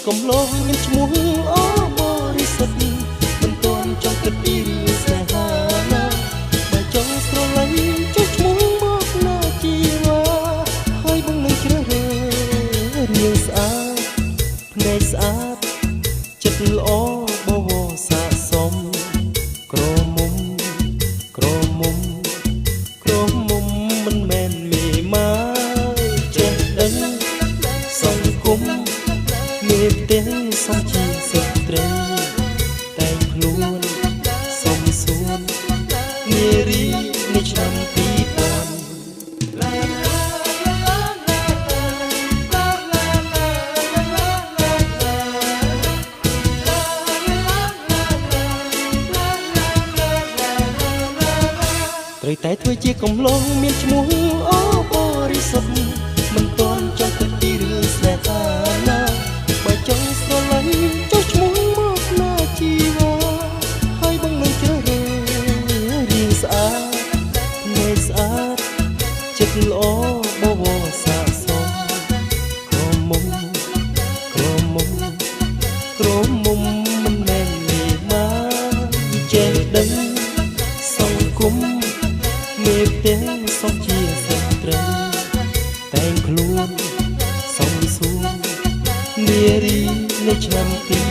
កំឡោះមានឈ្មោះអូបរិសុទ្ធមិនទាន់ចង់គិតពីរឿងស្នេហាណាបើចង់ស្រឡាញ់ចុះឈ្មោះមកណាជីវ៉ាហើយបងនឹងជ្រើសរើសរៀងស្អាតភ្នែកស្អាតចិត្តល្អបវរស័ក្តិសមក្រមុំក្រមុំក្រមុំមិនមែនមេម៉ាយចេះដឹងសង្គមមេផ្ទះសំជាស្ត្រីតែងខ្លួនសំសួននារីនៃឆ្នាំ2000ត្រូវតែធ្វើជាកំឡុងមានឈ្មោះអូបរិសុទ្ធមិនទាន់ចង់គិតពីរឿងស្នេហាណាបើចង់ស្រឡាញ់ចុះឈ្មោះមកណាជីវ៉ាហើយបងនឹងជ្រើសរើសរៀងស្អាតភ្នែកស្អាតចិត្តល្អបវរស័ក្តិសមក្រមុំក្រមុំក្រមុំមិនមែនមេម៉ាយចេះដឹងសង្គមមេផ្ទះសំជាស្ត្រីតែងខ្លួនសំសួននារីនៃឆ្នាំ2000